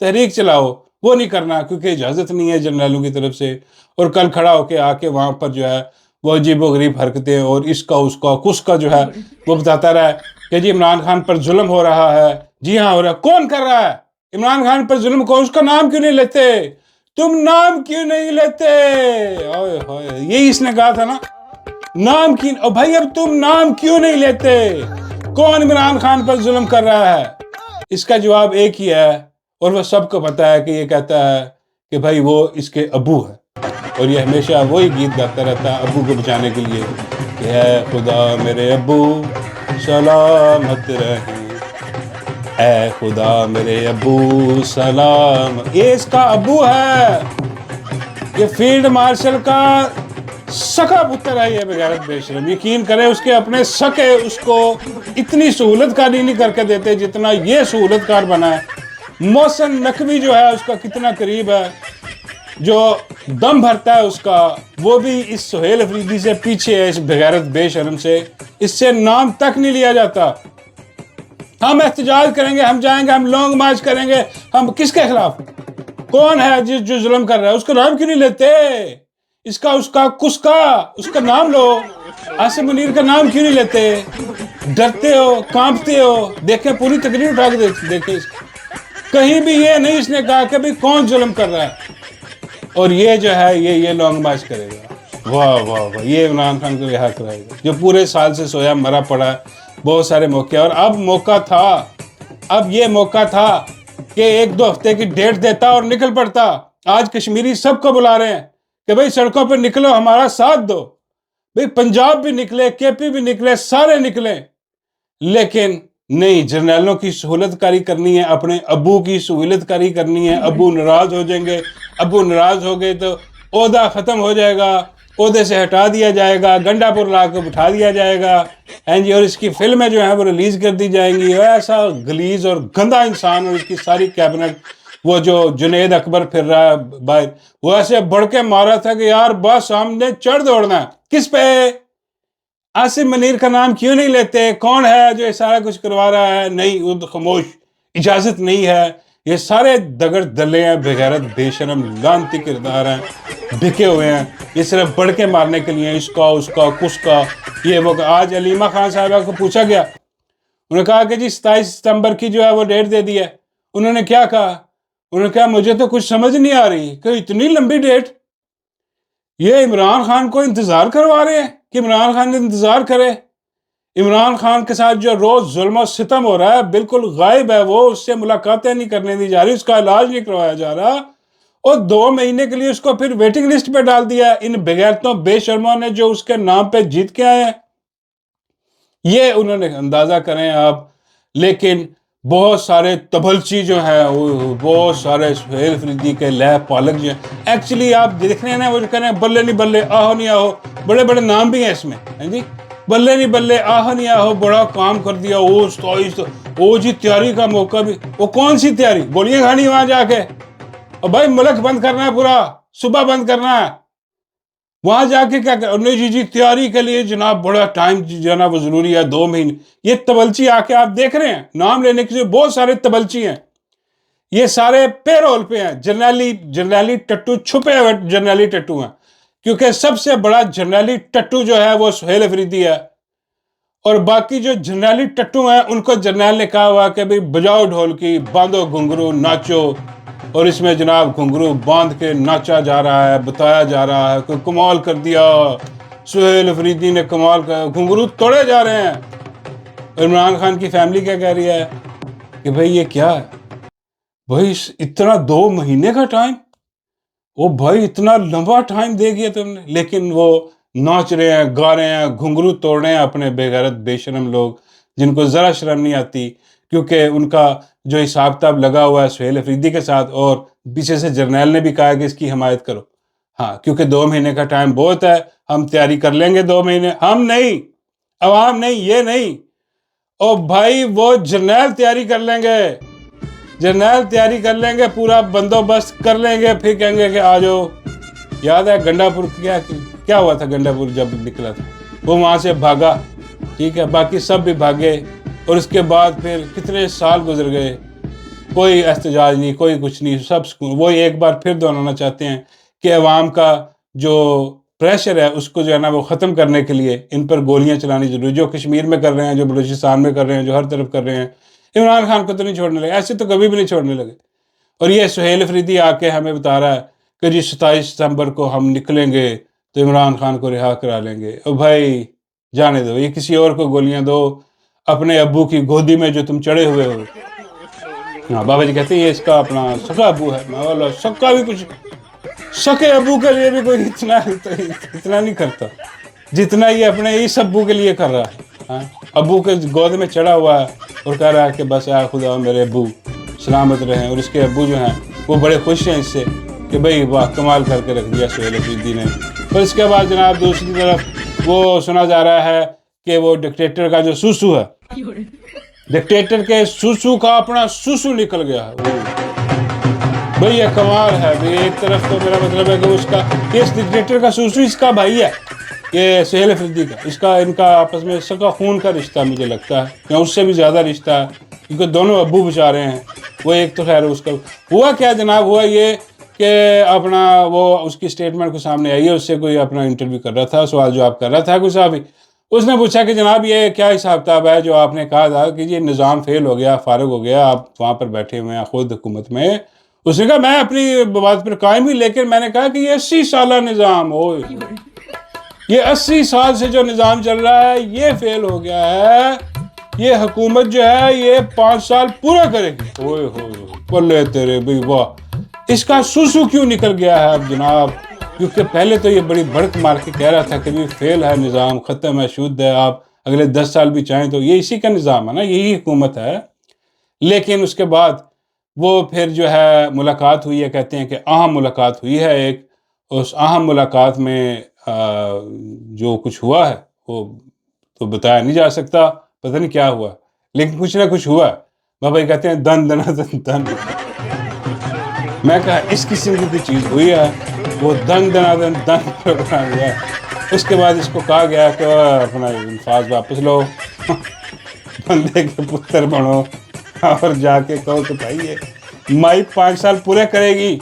تحریک چلاؤ، وہ نہیں کرنا کیونکہ اجازت نہیں ہے جرنیلوں کی طرف سے. اور کل کھڑا ہو کے آ کے وہاں پر جو ہے وہ عجیب و غریب حرکتیں اور اس کا اس کا کس کا جو ہے وہ بتاتا رہا کہ جی عمران خان پر ظلم ہو رہا ہے. جی ہاں ہو رہا ہے. کون کر رہا ہے عمران خان پر ظلم؟ کو اس کا نام کیوں نہیں لیتے؟ تم نام کیوں نہیں لیتے؟ یہی اس نے کہا تھا نا، نام کی. اور بھائی اب تم نام کیوں نہیں لیتے؟ کون عمران خان پر ظلم کر رہا ہے؟ اس کا جواب ایک ہی ہے اور وہ سب کو پتا ہے کہ یہ کہتا ہے کہ بھائی وہ اس کے ابو ہے. اور یہ ہمیشہ وہی گیت گاتا رہتا ہے ابو کو بچانے کے لیے کہ اے خدا میرے ابو سلامت رہیں، اے خدا میرے ابو سلام. یہ اس کا ابو ہے، یہ فیلڈ مارشل کا سکا پتر ہے یہ بغیرت بے شرم. یقین کرے اس کے اپنے سکے اس کو اتنی سہولت کاری نہیں کر کے دیتے جتنا یہ سہولت کار بنا ہے. محسن نقوی جو ہے اس کا کتنا قریب ہے، جو دم بھرتا ہے اس کا، وہ بھی اس سہیل افریدی سے پیچھے ہے، اس بغیرت بے شرم سے. اس سے نام تک نہیں لیا جاتا. ہم احتجاج کریں گے، ہم جائیں گے، ہم لانگ مارچ کریں گے. ہم کس کے خلاف؟ کون ہے جو ظلم کر رہا ہے؟ اس کا نام کیوں نہیں لیتے؟ اس کا اس کا کس کا اس کا نام لو. عاصم منیر کا نام کیوں نہیں لیتے؟ ڈرتے ہو، کانپتے ہو. دیکھیں پوری تقریر اٹھا کے دیکھیں، کہیں بھی یہ نہیں اس نے کہا کہ بھئی کون ظلم کر رہا ہے. اور یہ جو ہے یہ لانگ مارچ کرے گا. واہ واہ واہ، یہ عمران خان کو رہا کرائے گا جو پورے سال سے سویا مرا پڑا. بہت سارے موقع، اور اب موقع تھا، اب یہ موقع تھا کہ 1-2 ہفتے کی ڈیٹ دیتا اور نکل پڑتا. آج کشمیری سب کو بلا رہے ہیں کہ بھئی سڑکوں پہ نکلو، ہمارا ساتھ دو. بھئی پنجاب بھی نکلے، کے پی بھی نکلے، سارے نکلیں. لیکن نہیں، جرنیلوں کی سہولت کاری کرنی ہے، اپنے ابو کی سہولت کاری کرنی ہے. ابو ناراض ہو جائیں گے، ابو ناراض ہو گئے تو عہدہ ختم ہو جائے گا، عہدے سے ہٹا دیا جائے گا، گنڈا پور لا کے بٹھا دیا جائے گا. جی، اور اس کی فلمیں جو ہیں وہ ریلیز کر دی جائیں گی. ایسا غلیظ اور گندا انسان، اور اس کی ساری کیبنٹ، وہ جو جنید اکبر پھر رہا ہے باہر، وہ ایسے بڑھ کے مارا تھا کہ یار بس ہم نے چڑھ دوڑنا ہے. کس پہ؟ عاصم منیر کا نام کیوں نہیں لیتے؟ کون ہے جو یہ سارا کچھ کروا رہا ہے؟ نہیں، وہ خاموش، اجازت نہیں ہے. یہ سارے دگڑ دلے ہیں، بغیرت بے شرم لعنتی کردار ہیں، بکے ہوئے ہیں. یہ صرف بڑھ کے مارنے کے لیے، اس کا اس کا کس کا. یہ وہ آج علیمہ خان صاحبہ کو پوچھا گیا، انہوں نے کہا کہ جی 27 ستمبر کی جو ہے وہ ڈیٹ دے دی ہے. انہوں نے کیا کہا؟ انہوں نے کہا مجھے تو کچھ سمجھ نہیں آ رہی کہ اتنی لمبی ڈیٹ. یہ عمران خان کو انتظار کروا رہے ہیں کہ عمران خان انتظار کرے. عمران خان کے ساتھ جو روز ظلم و ستم ہو رہا ہے، بالکل غائب ہے وہ، اس سے ملاقاتیں نہیں کرنے دی جا رہی، اس کا علاج نہیں کروایا جا رہا، اور 2 مہینے کے لیے اس کو پھر ویٹنگ لسٹ پہ ڈال دیا ان بغیرتوں بے شرموں نے جو اس کے نام پہ جیت کے آئے ہیں. یہ انہوں نے اندازہ کریں آپ. لیکن بہت سارے تبلچی جو ہیں، بہت سارے سہیل افریدی کے لہ پالک جو ہیں، ایکچولی آپ دیکھ رہے ہیں نا، وہ جو کہہ رہے ہیں بلے نہیں بلے، آہو نہیں آہو، بڑے بڑے نام بھی ہیں اس میں. جی، بلے نہیں بلے، آہو نہیں آہو، بڑا کام کر دیا. وہ جی تیاری کا موقع بھی، وہ کون سی تیاری؟ گولیاں کھانی وہاں جا کے. اور بھائی ملک بند کرنا ہے، پورا صبح بند کرنا ہے. وہاں جا کے کیا کہ نہیں جی تیاری کے لیے جناب بڑا ٹائم جو ہے نا وہ ضروری ہے، 2 مہینے. یہ تبلچی آ کے آپ دیکھ رہے ہیں، نام لینے کے لیے بہت سارے تبلچی ہیں. یہ سارے پے رول پہ ہیں، جرنیلی ٹٹو، چھپے ہوئے جرنیلی ٹٹو ہیں. کیونکہ سب سے بڑا جرنیلی ٹٹو جو ہے وہ سہیل افریدی ہے. اور باقی جو جرنیلی ٹٹو ہیں ان کو جرنیل نے کہا ہوا کہ بھئی بجاؤ ڈھولکی، باندھو گھنگرو، ناچو. اور اس میں جناب گھنگرو باندھ کے ناچا جا رہا ہے، بتایا جا رہا ہے کہ کمال کر دیا سہیل افریدی نے، کمال کر. گھنگرو توڑے جا رہے ہیں. عمران خان کی فیملی کیا کہہ رہی ہے کہ بھئی یہ کیا ہے بھئی، اتنا 2 مہینے کا ٹائم؟ وہ بھائی اتنا لمبا ٹائم دے گیا تم نے. لیکن وہ ناچ رہے ہیں، گا رہے ہیں، گھنگرو توڑ رہے ہیں اپنے بے غیرت بے شرم لوگ جن کو ذرا شرم نہیں آتی. کیونکہ ان کا جو حساب کتاب لگا ہوا ہے سہیل افریدی کے ساتھ، اور پیچھے سے جرنیل نے بھی کہا کہ اس کی حمایت کرو. ہاں، کیونکہ 2 مہینے کا ٹائم بہت ہے، ہم تیاری کر لیں گے 2 مہینے. ہم نہیں، عوام نہیں، یہ نہیں. اور بھائی وہ جرنیل تیاری کر لیں گے، جرنیل تیاری کر لیں گے، پورا بندوبست کر لیں گے، پھر کہیں گے کہ آ جاؤ. یاد ہے گنڈا پور کیا ہوا تھا؟ گنڈا پور جب نکلا تھا وہ وہاں سے بھاگا، ٹھیک ہے، باقی سب بھی بھاگے. اور اس کے بعد پھر کتنے سال گزر گئے. کوئی احتجاج نہیں، کوئی کچھ نہیں، سب سکون. وہ ایک بار پھر دہرانا چاہتے ہیں کہ عوام کا جو پریشر ہے اس کو جو ہے نا وہ ختم کرنے کے لیے ان پر گولیاں چلانی ضروری، جو کشمیر میں کر رہے ہیں، جو بلوچستان میں کر رہے ہیں، جو ہر طرف کر رہے ہیں. عمران خان کو تو نہیں چھوڑنے لگے، ایسے تو کبھی بھی نہیں چھوڑنے لگے. اور یہ سہیل افریدی آ کے ہمیں بتا رہا ہے کہ جی 27 ستمبر کو ہم نکلیں گے تو عمران خان کو رہا کرا لیں گے. او بھائی جانے دو، یہ کسی اور کو گولیاں دو، اپنے ابو کی گودی میں جو تم چڑھے ہوئے ہو. ہاں بابا جی کہتے ہیں یہ اس کا اپنا سکا ابو ہے. میں بولا سکا بھی کچھ، سکے ابو کے لیے بھی کوئی اتنا نہیں کرتا جتنا یہ اپنے اس ابو کے لیے کر رہا ہے. ہاں ابو کے گود میں چڑھا ہوا ہے اور کہہ رہا ہے کہ بس اے خدا میرے ابو سلامت رہیں. اور اس کے ابو جو ہیں وہ بڑے خوش ہیں اس سے کہ بھئی واہ کمال کر کے رکھ دیا سہیل افریدی نے. اور اس کے بعد جناب دوسری طرف وہ سنا جا رہا ہے کہ وہ ڈکٹیٹر کا جو سوسو ہے، ڈکٹیٹر کے سوسو کا اپنا سوسو نکل گیا ہے. بھئی یہ کمال ہے. بھئی ایک طرف تو میرا مطلب ہے کہ اس کا اس ڈکٹیٹر کا سوسو اس کا بھائی ہے، یہ سہیل افریدی کا، اس کا ان کا آپس میں سکا خون کا رشتہ مجھے لگتا ہے، یا اس سے بھی زیادہ رشتہ ہے کیونکہ دونوں ابو بچا رہے ہیں. وہ ایک تو خیر اس کا ہوا کیا جناب، ہوا یہ کہ اپنا وہ اس کی سٹیٹمنٹ کو سامنے آئی ہے، اس سے کوئی اپنا انٹرویو کر رہا تھا، سوال جواب کر رہا تھا کوئی صحافی. اس نے پوچھا کہ جناب یہ کیا حساب کتاب ہے جو آپ نے کہا تھا کہ یہ نظام فیل ہو گیا، فارغ ہو گیا، آپ وہاں پر بیٹھے ہوئے ہیں خود حکومت میں. اس نے کہا میں اپنی بات پر قائم ہی، لیکن میں نے کہا کہ یہ 80 سالہ نظام ہو، یہ 80 سال سے جو نظام چل رہا ہے یہ فیل ہو گیا ہے. یہ حکومت جو ہے یہ 5 سال پورا کرے گی. اوئے ہوئے بلے تیرے بھئی واہ، اس کا سوسو کیوں نکل گیا ہے اب جناب؟ کیونکہ پہلے تو یہ بڑی بڑک مار کے کہہ رہا تھا کہ بھی فیل ہے نظام، ختم ہے، شدھ ہے، آپ اگلے 10 سال بھی چاہیں تو یہ اسی کا نظام ہے نا، یہی حکومت ہے. لیکن اس کے بعد وہ پھر جو ہے ملاقات ہوئی ہے، کہتے ہیں کہ اہم ملاقات ہوئی ہے ایک. اس اہم ملاقات میں جو کچھ ہوا ہے وہ تو بتایا نہیں جا سکتا، پتہ نہیں کیا ہوا، لیکن کچھ نہ کچھ ہوا. بابا کہتے ہیں دن دنا دن. میں کہا اس قسم کی کوئی چیز ہوئی ہے، وہ دن دنا دن پروگرام ہوا ہے. اس کے بعد اس کو کہا گیا کہ اپنا الفاظ واپس لو، بندے کے پتر بنو اور جا کے کہو کہ بھائی یہ مائی 5 سال پورے کرے گی.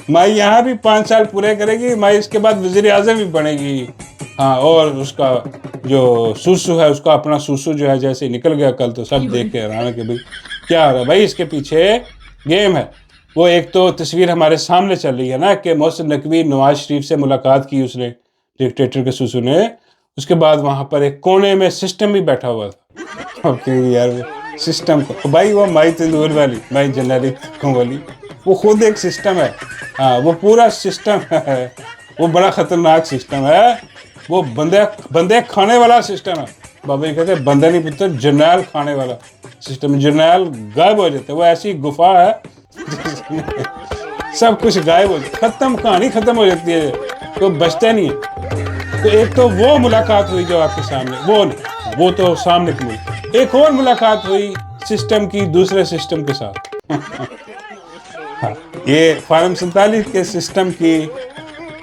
مائی یہاں بھی 5 سال پورے کرے گی، مائی اس کے بعد وزیر اعظم بھی بنے گی. ہاں اور اس کا جو سوسو ہے، اس کا اپنا سوسو جو ہے جیسے نکل گیا کل، تو سب دیکھ کے حیران ہے کہ بھائی کیا ہو رہا ہے. بھائی اس کے پیچھے گیم ہے. وہ ایک تو تصویر ہمارے سامنے چل رہی ہے نا کہ محسن نقوی نواز شریف سے ملاقات کی اس نے، ڈکٹیٹر کے سوسو نے. اس کے بعد وہاں پر ایک کونے میں سسٹم بھی بیٹھا ہوا تھا. یار سسٹم کو بھائی وہ مائی تندور والی، مائی جنرک والی، وہ خود ایک سسٹم ہے. ہاں وہ پورا سسٹم ہے، وہ بڑا خطرناک سسٹم ہے. وہ بندے کھانے والا سسٹم ہے. بابا جی کہتے ہیں بندے نہیں پتر، جرنیل کھانے والا سسٹم. جرنیل غائب ہو جاتے، وہ ایسی گفا ہے سب کچھ غائب ہو جاتا، ختم، کہانی ختم ہو جاتی ہے، کوئی بچتا نہیں ہے. تو ایک تو وہ ملاقات ہوئی جو آپ کے سامنے، وہ نہیں، وہ تو سامنے کی ملک. ایک اور ملاقات ہوئی سسٹم کی دوسرے سسٹم کے ساتھ. یہ فارم 47 کے سسٹم کی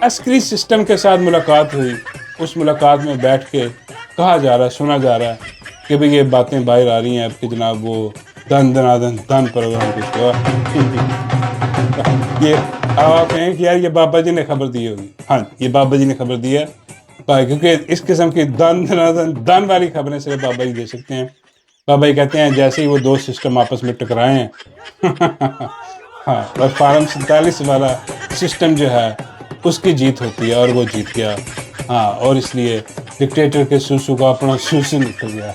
عسکری سسٹم کے ساتھ ملاقات ہوئی. اس ملاقات میں بیٹھ کے کہا جا رہا ہے، سنا جا رہا ہے کہ بھئی یہ باتیں باہر آ رہی ہیں اب کہ جناب وہ دن پروگرام کچھ ہوا. یہ آپ کہیں کہ یار یہ بابا جی نے خبر دی ہوگی. ہاں یہ بابا جی نے خبر دی ہے کیونکہ اس قسم کی دن والی خبریں صرف بابا جی دے سکتے ہیں. بابا جی کہتے ہیں جیسے ہی وہ دو سسٹم آپس میں ٹکرائے ہیں ہاں اور فارم 47 والا سسٹم جو ہے اس کی جیت ہوتی ہے اور وہ جیت گیا. ہاں اور اس لیے ڈکٹیٹر کے سوسو کا اپنا سوسو نکل گیا.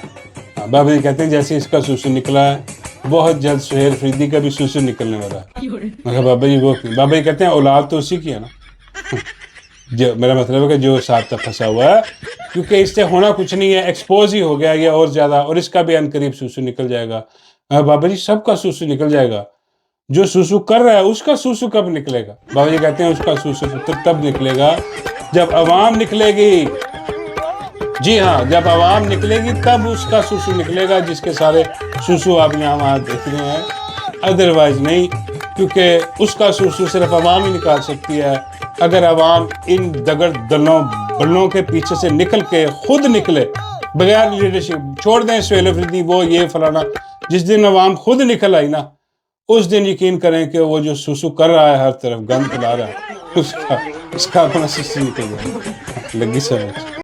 ہاں بابا جی کہتے ہیں جیسے اس کا سوسو نکلا ہے بہت جلد سہیل افریدی کا بھی سوسو نکلنے والا ہے. میں کہا بابا جی وہ کیوں؟ بابا جی کہتے ہیں اولاد تو اسی کی ہے نا. جو میرا مطلب ہے کہ جو ساتھ تک پھنسا ہوا ہے، کیونکہ اس سے ہونا کچھ نہیں ہے، ایکسپوز ہی ہو گیا یہ اور زیادہ، اور اس کا بھی ان قریب سوسو نکل جائے گا. بابا جی سب کا سوسو نکل جائے گا، جو سوسو کر رہا ہے اس کا سوسو کب نکلے گا؟ بابا جی کہتے ہیں اس کا سوسو تب نکلے گا جب عوام نکلے گی. جی ہاں جب عوام نکلے گی تب اس کا سوسو نکلے گا، جس کے سارے سوسو آپ یہاں وہاں دیکھ رہے ہیں، ادروائز نہیں. کیونکہ اس کا سوسو صرف عوام ہی نکال سکتی ہے. اگر عوام ان دگڑ بلوں کے پیچھے سے نکل کے خود نکلے بغیر لیڈرشپ، چھوڑ دیں سہیل افریدی وہ یہ فلانا، جس دن عوام خود نکل آئی نا اس دن یقین کریں کہ وہ جو سوسو کر رہا ہے ہر طرف گند پھیلا رہا ہے اس کا اپنا سسٹم نکل جائے. لگی سمجھ.